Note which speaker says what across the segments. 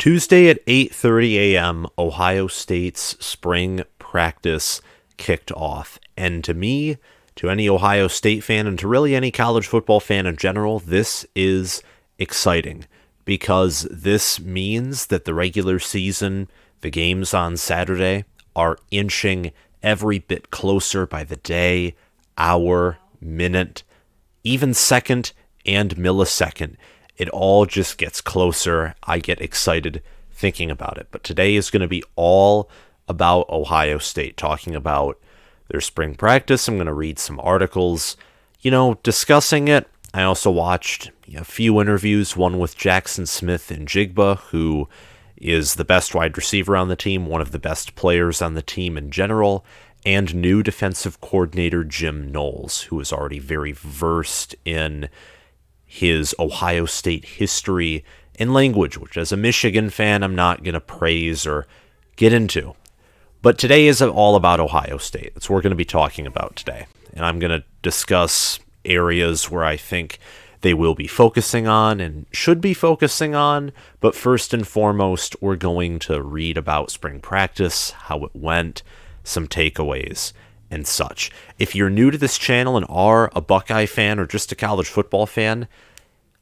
Speaker 1: Tuesday at 8:30 a.m., Ohio State's spring practice kicked off. And to me, to any Ohio State fan, and to really any college football fan in general, this is exciting because this means that the regular season, the games on Saturday, are inching every bit closer by the day, hour, minute, even second and millisecond. It all just gets closer. I get excited thinking about it. But today is going to be all about Ohio State, talking about their spring practice. I'm going to read some articles, discussing it. I also watched a few interviews, one with Jackson Smith and Jigba, who is the best wide receiver on the team, one of the best players on the team in general, and new defensive coordinator Jim Knowles, who is already very versed in his Ohio State history and language, which as a Michigan fan, I'm not going to praise or get into. But today is all about Ohio State. That's what we're going to be talking about today. And I'm going to discuss areas where I think they will be focusing on and should be focusing on. But first and foremost, we're going to read about spring practice, how it went, some takeaways, and such. If you're new to this channel and are a Buckeye fan or just a college football fan,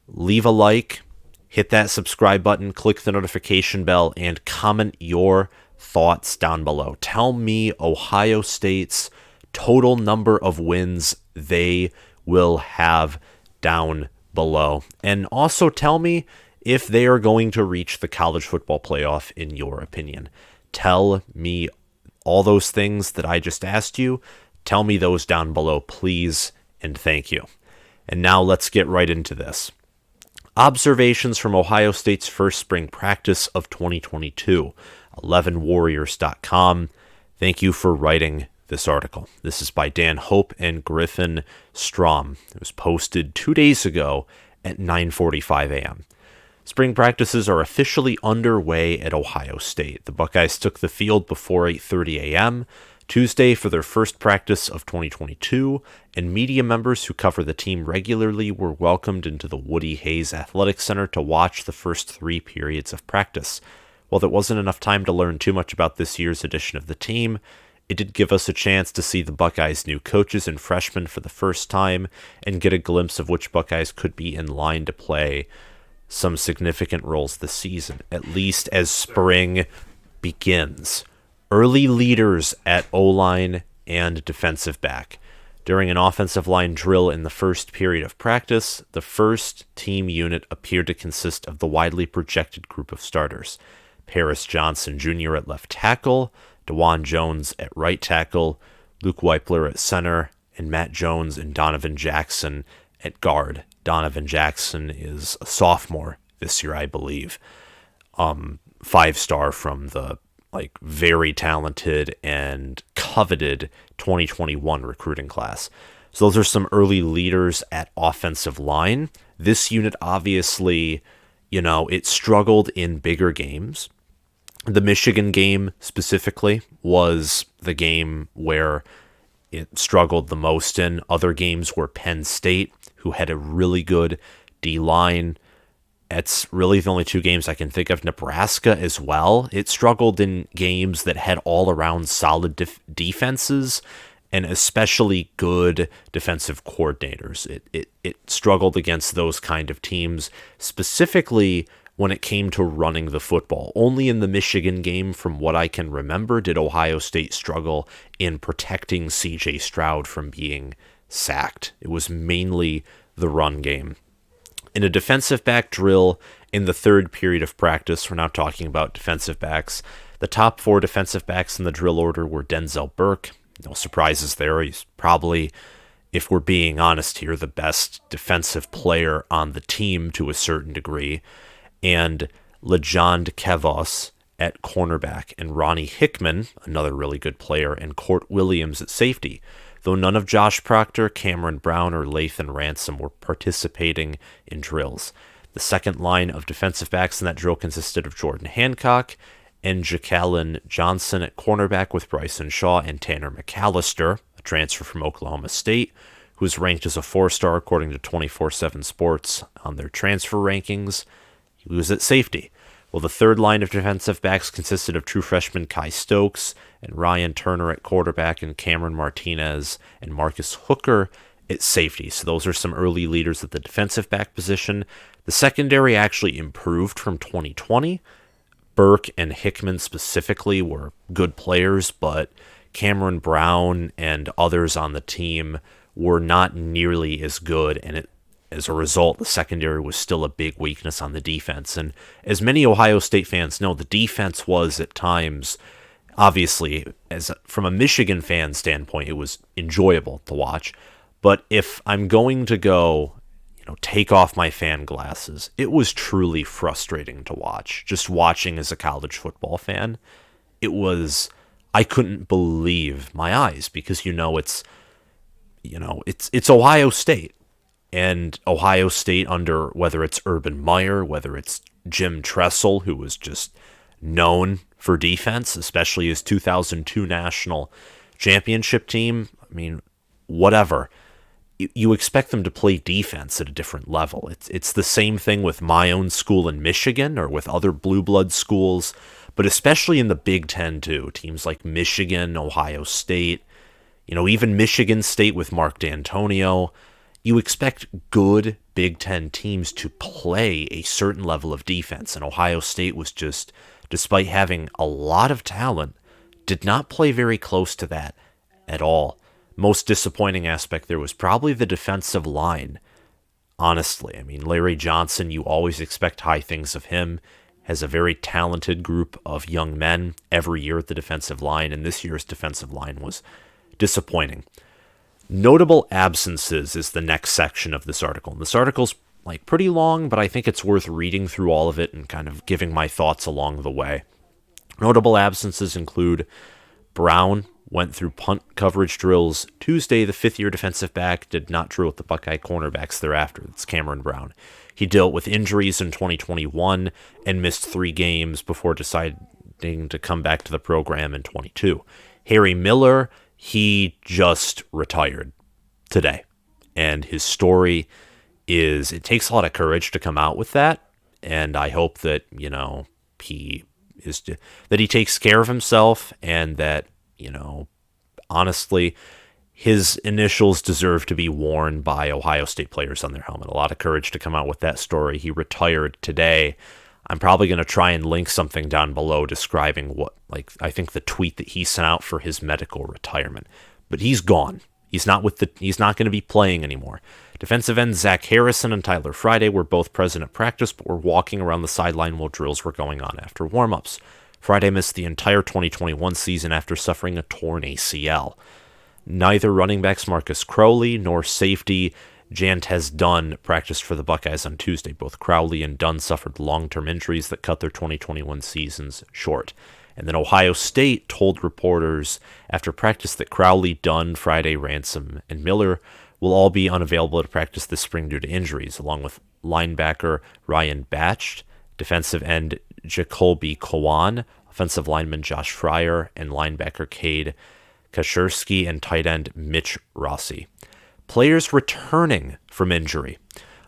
Speaker 1: leave a like, hit that subscribe button, click the notification bell, and comment your thoughts down below. Tell me Ohio State's total number of wins they will have down below. And also tell me if they are going to reach the college football playoff in your opinion. Tell me all those things that I just asked you. Tell me those down below, please, and thank you. And now let's get right into this. Observations from Ohio State's first spring practice of 2022. 11warriors.com. Thank you for writing this article. This is by Dan Hope and Griffin Strom. It was posted 2 days ago at 9:45 a.m. Spring practices are officially underway at Ohio State. The Buckeyes took the field before 8:30 a.m. Tuesday for their first practice of 2022, and media members who cover the team regularly were welcomed into the Woody Hayes Athletic Center to watch the first 3 periods of practice. While there wasn't enough time to learn too much about this year's edition of the team, it did give us a chance to see the Buckeyes' new coaches and freshmen for the first time and get a glimpse of which Buckeyes could be in line to play some significant roles this season, at least as spring begins. Early leaders at O-line and defensive back. During an offensive line drill in the first period of practice, the first team unit appeared to consist of the widely projected group of starters. Paris Johnson Jr. at left tackle, DeJuan Jones at right tackle, Luke Weipler at center, and Matt Jones and Donovan Jackson at guard. Donovan Jackson is a sophomore this year, I believe. 5-star from the very talented and coveted 2021 recruiting class. So those are some early leaders at offensive line. This unit obviously, it struggled in bigger games. The Michigan game specifically was the game where it struggled the most in. Other games were Penn State, who had a really good D-line. It's really the only 2 games I can think of. Nebraska as well. It struggled in games that had all-around solid defenses and especially good defensive coordinators. It struggled against those kind of teams, specifically when it came to running the football. Only in the Michigan game, from what I can remember, did Ohio State struggle in protecting C.J. Stroud from being sacked. It was mainly the run game. In a defensive back drill in the 3rd period of practice, we're now talking about defensive backs. The top 4 defensive backs in the drill order were Denzel Burke. No surprises there. He's probably, if we're being honest here, the best defensive player on the team to a certain degree. And Legend Kevos at cornerback, and Ronnie Hickman, another really good player, and Court Williams at safety. Though none of Josh Proctor, Cameron Brown, or Lathan Ransom were participating in drills. The second line of defensive backs in that drill consisted of Jordan Hancock and Jacalyn Johnson at cornerback, with Bryson Shaw and Tanner McAllister, a transfer from Oklahoma State, who was ranked as a 4-star according to 24/7 Sports on their transfer rankings. He was at safety. Well, the third line of defensive backs consisted of true freshman Kai Stokes and Ryan Turner at quarterback and Cameron Martinez and Marcus Hooker at safety. So those are some early leaders at the defensive back position. The secondary actually improved from 2020. Burke and Hickman specifically were good players, but Cameron Brown and others on the team were not nearly as good, and as a result, the secondary was still a big weakness on the defense. And as many Ohio State fans know, the defense was at times, obviously, from a Michigan fan standpoint, it was enjoyable to watch. But if I'm going to go, take off my fan glasses, it was truly frustrating to watch. Just watching as a college football fan, I couldn't believe my eyes because it's Ohio State. And Ohio State under, whether it's Urban Meyer, whether it's Jim Tressel, who was just known for defense, especially his 2002 national championship team, whatever. You expect them to play defense at a different level. It's the same thing with my own school in Michigan or with other blue blood schools, but especially in the Big Ten too. Teams like Michigan, Ohio State, even Michigan State with Mark D'Antonio. You expect good Big Ten teams to play a certain level of defense, and Ohio State was just, despite having a lot of talent, did not play very close to that at all. Most disappointing aspect there was probably the defensive line, honestly. Larry Johnson, you always expect high things of him, has a very talented group of young men every year at the defensive line, and this year's defensive line was disappointing. Notable absences is the next section of this article. And this article's pretty long, but I think it's worth reading through all of it and kind of giving my thoughts along the way. Notable absences include Brown went through punt coverage drills Tuesday. The fifth-year defensive back did not drill with the Buckeye cornerbacks thereafter. That's Cameron Brown. He dealt with injuries in 2021 and missed 3 games before deciding to come back to the program in 22. Harry Miller, he just retired today. And his story it takes a lot of courage to come out with that. And I hope that, he takes care of himself and that, honestly, his initials deserve to be worn by Ohio State players on their helmet. A lot of courage to come out with that story. He retired today. I'm probably going to try and link something down below describing I think the tweet that he sent out for his medical retirement. But he's gone. He's not going to be playing anymore. Defensive ends Zach Harrison and Tyler Friday were both present at practice, but were walking around the sideline while drills were going on after warm-ups. Friday missed the entire 2021 season after suffering a torn ACL. Neither running backs Marcus Crowley nor safety Jantez Dunn practiced for the Buckeyes on Tuesday. Both Crowley and Dunn suffered long-term injuries that cut their 2021 seasons short. And then Ohio State told reporters after practice that Crowley, Dunn, Friday, Ransom, and Miller will all be unavailable to practice this spring due to injuries, along with linebacker Ryan Batched, defensive end Jacoby Kowan, offensive lineman Josh Fryer, and linebacker Cade Kashersky, and tight end Mitch Rossi. Players returning from injury.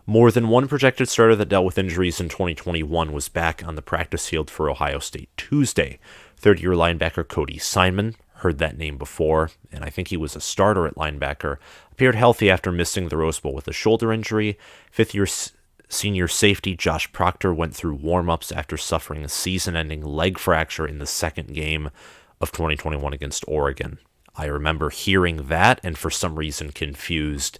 Speaker 1: More than one projected starter that dealt with injuries in 2021 was back on the practice field for Ohio State Tuesday. Third-year linebacker Cody Simon, heard that name before, and I think he was a starter at linebacker, appeared healthy after missing the Rose Bowl with a shoulder injury. Fifth-year senior safety Josh Proctor went through warm-ups after suffering a season-ending leg fracture in the second game of 2021 against Oregon. I remember hearing that and for some reason confused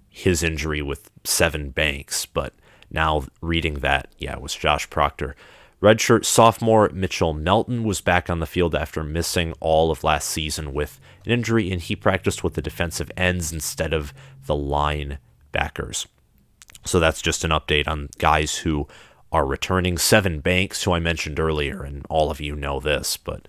Speaker 1: his injury with Sevyn Banks, but now reading that, it was Josh Proctor. Redshirt sophomore Mitchell Melton was back on the field after missing all of last season with an injury, and he practiced with the defensive ends instead of the linebackers. So that's just an update on guys who are returning. Sevyn Banks, who I mentioned earlier, and all of you know this, but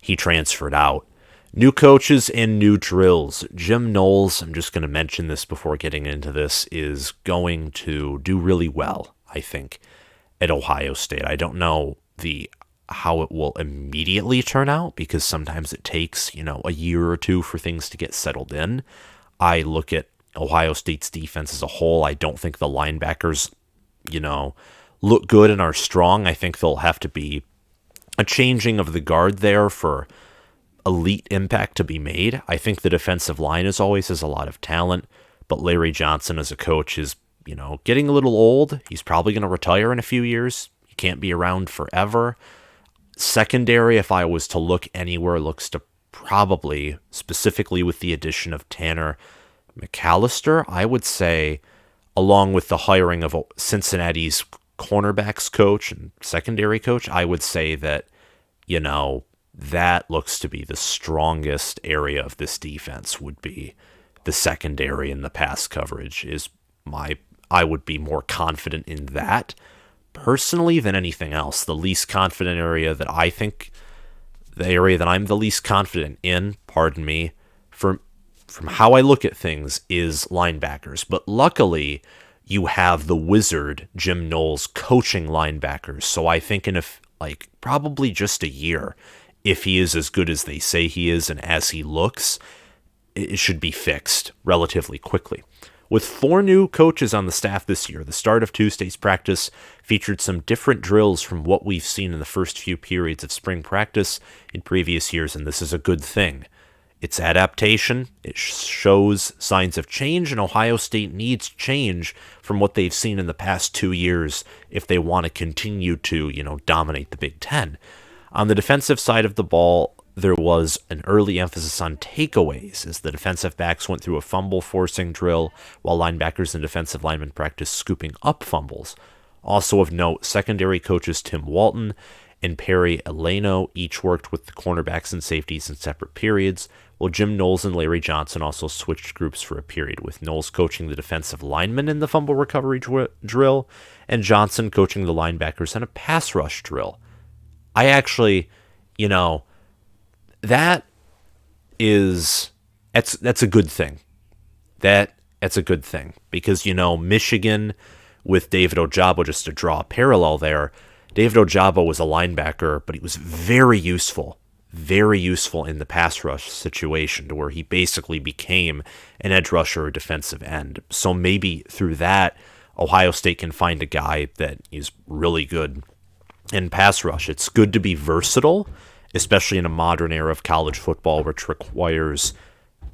Speaker 1: he transferred out. New coaches and new drills. Jim Knowles, I'm just going to mention this before getting into this, is going to do really well, I think, at Ohio State. I don't know how it will immediately turn out because sometimes it takes, a year or two for things to get settled in. I look at Ohio State's defense as a whole. I don't think the linebackers, look good and are strong. I think there'll have to be a changing of the guard there for elite impact to be made. I think the defensive line as always has a lot of talent, but Larry Johnson as a coach is, getting a little old. He's probably going to retire in a few years. He can't be around forever. Secondary, if I was to look anywhere, looks to probably, specifically with the addition of Tanner McAllister, I would say, along with the hiring of Cincinnati's cornerbacks coach and secondary coach, I would say that, that looks to be the strongest area of this defense would be the secondary and the pass coverage I would be more confident in that personally than anything else. The least confident area that I think, the area that I'm the least confident in, from how I look at things, is linebackers. But luckily, you have the wizard, Jim Knowles, coaching linebackers. So I think in probably just a year, if he is as good as they say he is and as he looks, it should be fixed relatively quickly. With 4 new coaches on the staff this year, the start of Tuesday's practice featured some different drills from what we've seen in the first few periods of spring practice in previous years, and this is a good thing. It's adaptation. It shows signs of change, and Ohio State needs change from what they've seen in the past 2 years if they want to continue to, dominate the Big Ten. On the defensive side of the ball, there was an early emphasis on takeaways as the defensive backs went through a fumble forcing drill while linebackers and defensive linemen practiced scooping up fumbles. Also of note, secondary coaches Tim Walton and Perry Eleno each worked with the cornerbacks and safeties in separate periods, while Jim Knowles and Larry Johnson also switched groups for a period, with Knowles coaching the defensive linemen in the fumble recovery drill and Johnson coaching the linebackers in a pass rush drill. I actually, that's a good thing. That's a good thing because, Michigan with David Ojabo, just to draw a parallel there, David Ojabo was a linebacker, but he was very useful in the pass rush situation to where he basically became an edge rusher or defensive end. So maybe through that, Ohio State can find a guy that is really good in pass rush. It's good to be versatile, especially in a modern era of college football, which requires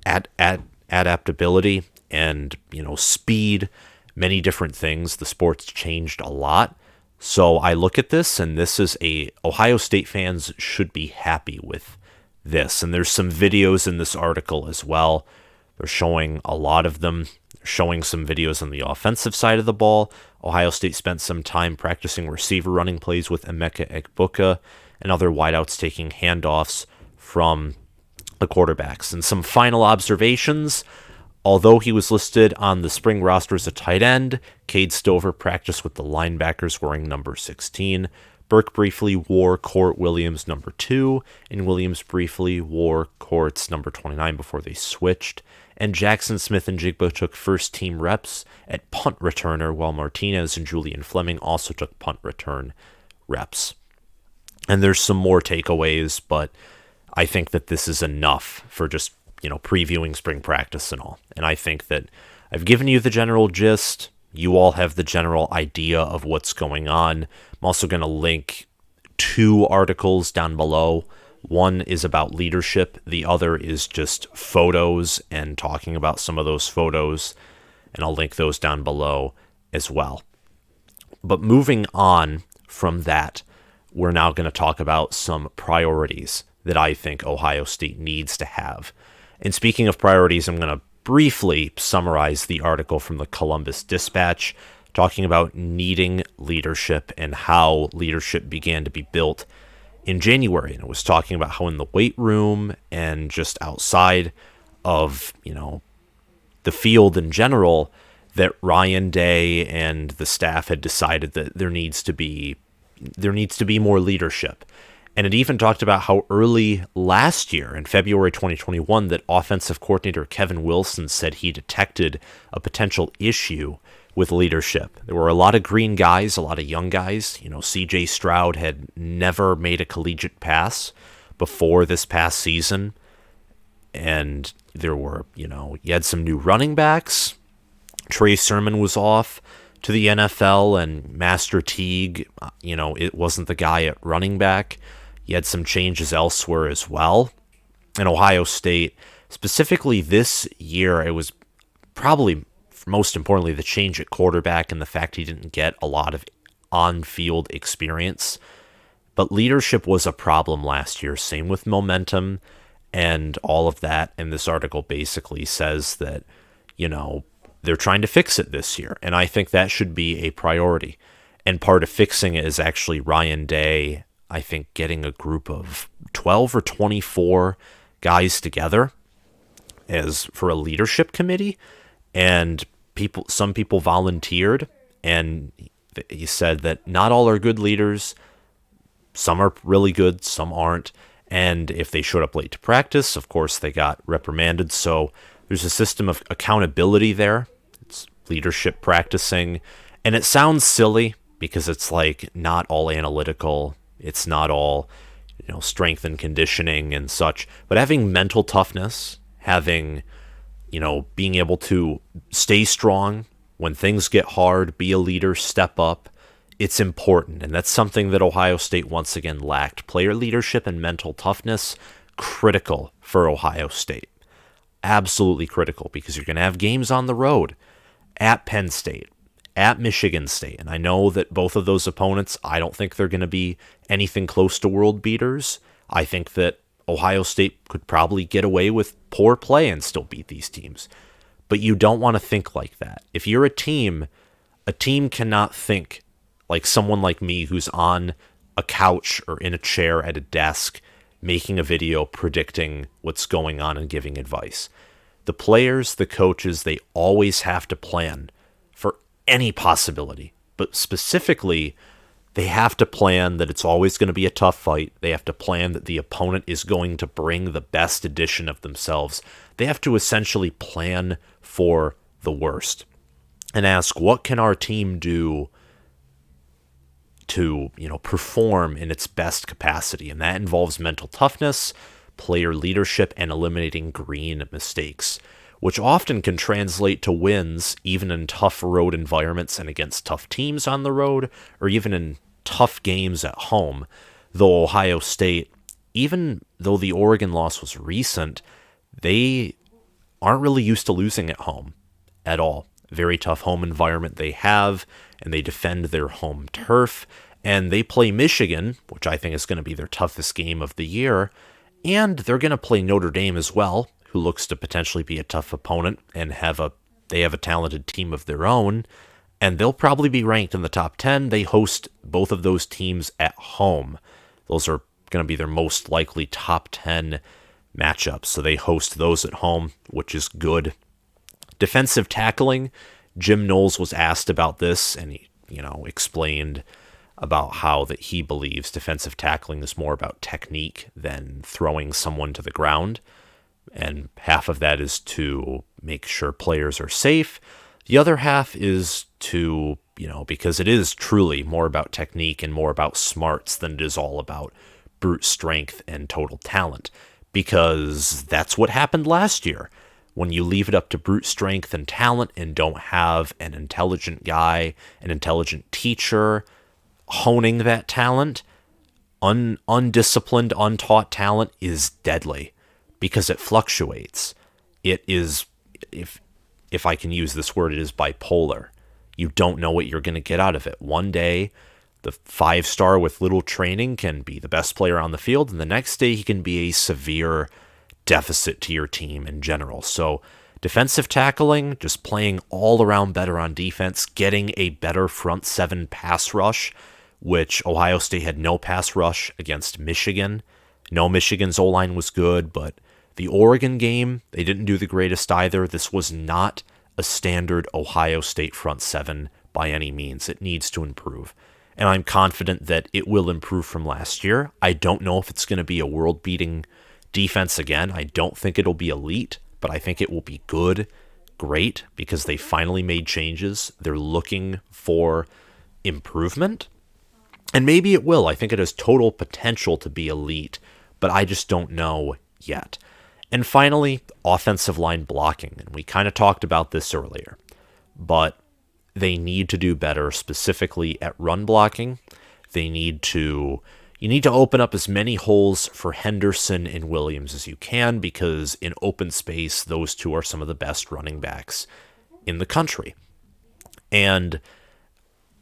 Speaker 1: adaptability and, speed, many different things. The sport's changed a lot. So I look at this, and this is Ohio State fans should be happy with this. And there's some videos in this article as well. They're showing a lot of them. They're showing some videos on the offensive side of the ball. Ohio State spent some time practicing receiver running plays with Emeka Egbuka and other wideouts taking handoffs from the quarterbacks. And some final observations. Although he was listed on the spring roster as a tight end, Cade Stover practiced with the linebackers wearing number 16. Burke briefly wore Court Williams' number 2, and Williams briefly wore Court's number 29 before they switched. And Jackson Smith and Jigba took first-team reps at punt returner, while Martinez and Julian Fleming also took punt return reps. And there's some more takeaways, but I think that this is enough for just previewing spring practice and all. And I think that I've given you the general gist. You all have the general idea of what's going on. I'm also going to link 2 articles down below. One is about leadership. The other is just photos and talking about some of those photos. And I'll link those down below as well. But moving on from that, we're now going to talk about some priorities that I think Ohio State needs to have. And speaking of priorities, I'm going to briefly summarize the article from the Columbus Dispatch, talking about needing leadership and how leadership began to be built in January. And it was talking about how in the weight room and just outside of, the field in general, that Ryan Day and the staff had decided that there needs to be more leadership. And it even talked about how early last year, in February 2021, that offensive coordinator Kevin Wilson said he detected a potential issue with leadership. There were a lot of green guys, a lot of young guys. C.J. Stroud had never made a collegiate pass before this past season. And there were, you had some new running backs. Trey Sermon was off to the NFL, and Master Teague, it wasn't the guy at running back. You had some changes elsewhere as well. In Ohio State, specifically this year, it was probably most importantly the change at quarterback and the fact he didn't get a lot of on-field experience. But leadership was a problem last year. Same with momentum and all of that. And this article basically says that, they're trying to fix it this year. And I think that should be a priority. And part of fixing it is actually Ryan Day, I think, getting a group of 12 or 24 guys together as for a leadership committee. And some people volunteered. And he said that not all are good leaders. Some are really good, some aren't. And if they showed up late to practice, of course, they got reprimanded. So there's a system of accountability there. It's leadership practicing. And it sounds silly because it's like not all analytical. It's not all, strength and conditioning and such. But having mental toughness, having, being able to stay strong when things get hard, be a leader, step up, it's important. And that's something that Ohio State once again lacked. Player leadership and mental toughness, critical for Ohio State. Absolutely critical, because you're going to have games on the road at Penn State, at Michigan State. And I know that both of those opponents, I don't think they're going to be anything close to world beaters. I think that Ohio State could probably get away with poor play and still beat these teams. But you don't want to think like that. If you're a team cannot think like someone like me who's on a couch or in a chair at a desk making a video predicting what's going on and giving advice. The players, the coaches, they always have to plan for any possibility. But specifically, they have to plan that it's always going to be a tough fight. They have to plan that the opponent is going to bring the best edition of themselves. They have to essentially plan for the worst and ask, what can our team do to, perform in its best capacity? And that involves mental toughness, player leadership, and eliminating green mistakes, which often can translate to wins even in tough road environments and against tough teams on the road, or even in tough games at home. Though Ohio State, even though the Oregon loss was recent, they aren't really used to losing at home at all. Very tough home environment they have, and they defend their home turf, and they play Michigan, which I think is going to be their toughest game of the year, and they're going to play Notre Dame as well, who looks to potentially be a tough opponent, and they have a talented team of their own, and they'll probably be ranked in the top 10. They host both of those teams at home. Those are going to be their most likely top 10 matchups, so they host those at home, which is good. Defensive tackling, Jim Knowles was asked about this, and he, explained about how that he believes defensive tackling is more about technique than throwing someone to the ground. And half of that is to make sure players are safe. The other half is to, because it is truly more about technique and more about smarts than it is all about brute strength and total talent. Because that's what happened last year. When you leave it up to brute strength and talent and don't have an intelligent guy, an intelligent teacher honing that talent, undisciplined, untaught talent is deadly because it fluctuates. It is, if I can use this word, it is bipolar. You don't know what you're going to get out of it. One day, the 5-star with little training can be the best player on the field, and the next day he can be a severe deficit to your team in general. So defensive tackling, just playing all around better on defense, getting a better front seven pass rush, which Ohio State had no pass rush against Michigan. No, Michigan's O-line was good, but the Oregon game, they didn't do the greatest either. This was not a standard Ohio State front seven by any means. It needs to improve. And I'm confident that it will improve from last year. I don't know if it's going to be a world-beating defense again. I don't think it'll be elite, but I think it will be good, great, because they finally made changes. They're looking for improvement, and maybe it will. I think it has total potential to be elite, but I just don't know yet. And finally, offensive line blocking, and we kind of talked about this earlier, but they need to do better, specifically at run blocking. They need to You need to open up as many holes for Henderson and Williams as you can, because in open space, those two are some of the best running backs in the country. And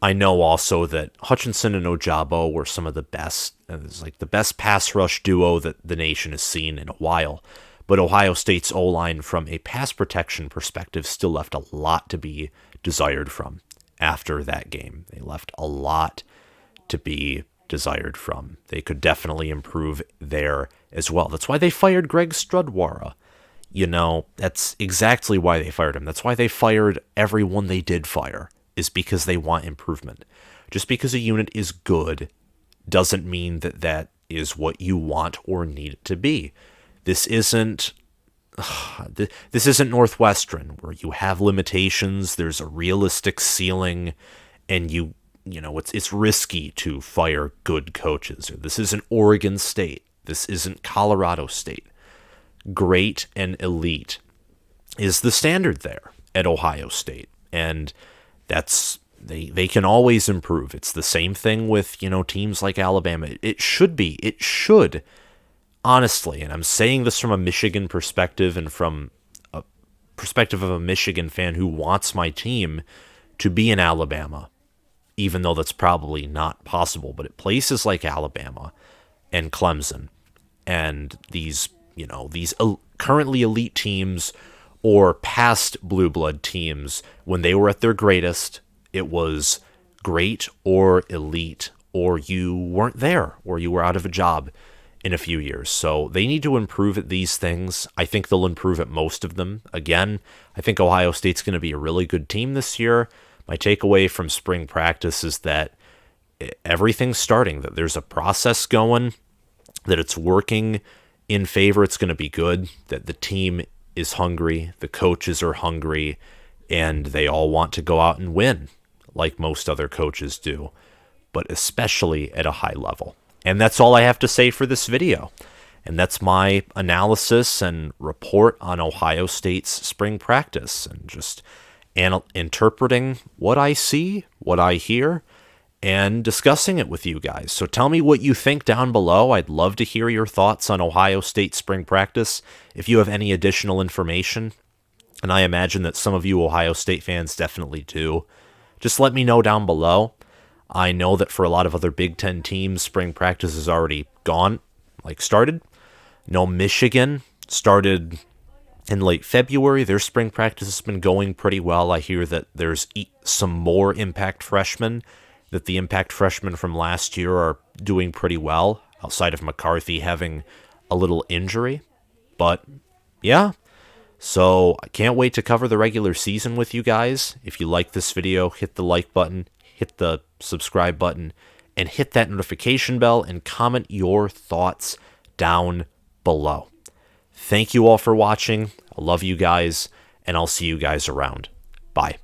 Speaker 1: I know also that Hutchinson and Ojabo were some of the best. It's like the best pass rush duo that the nation has seen in a while. But Ohio State's O-line, from a pass protection perspective, still left a lot to be desired from after that game. They left a lot to be desired from. They could definitely improve there as well. That's why they fired Greg Strudwara. That's exactly why they fired him. That's why they fired everyone they did fire, is because they want improvement. Just because a unit is good doesn't mean that that is what you want or need it to be. This isn't Northwestern, where you have limitations, there's a realistic ceiling, and it's risky to fire good coaches. This isn't Oregon State. This isn't Colorado State. Great and elite is the standard there at Ohio State, and they can always improve. It's the same thing with teams like Alabama. It should honestly, and I'm saying this from a Michigan perspective and from a perspective of a Michigan fan who wants my team to be in Alabama, even though that's probably not possible. But at places like Alabama and Clemson and these currently elite teams or past blue blood teams, when they were at their greatest, it was great or elite, or you weren't there, or you were out of a job in a few years. So they need to improve at these things. I think they'll improve at most of them. Again, I think Ohio State's going to be a really good team this year. My takeaway from spring practice is that everything's starting, that there's a process going, that it's working in favor. It's going to be good, that the team is hungry, the coaches are hungry, and they all want to go out and win, like most other coaches do, but especially at a high level. And that's all I have to say for this video. And that's my analysis and report on Ohio State's spring practice, and just interpreting what I see, what I hear, and discussing it with you guys. So tell me what you think down below. I'd love to hear your thoughts on Ohio State spring practice. If you have any additional information, and I imagine that some of you Ohio State fans definitely do, just let me know down below. I know that for a lot of other Big Ten teams, spring practice is already started. No, Michigan started in late February. Their spring practice has been going pretty well. I hear that there's some more impact freshmen, that the impact freshmen from last year are doing pretty well, outside of McCarthy having a little injury. But yeah, so I can't wait to cover the regular season with you guys. If you like this video, hit the like button, hit the subscribe button, and hit that notification bell, and comment your thoughts down below. Thank you all for watching. I love you guys, and I'll see you guys around. Bye.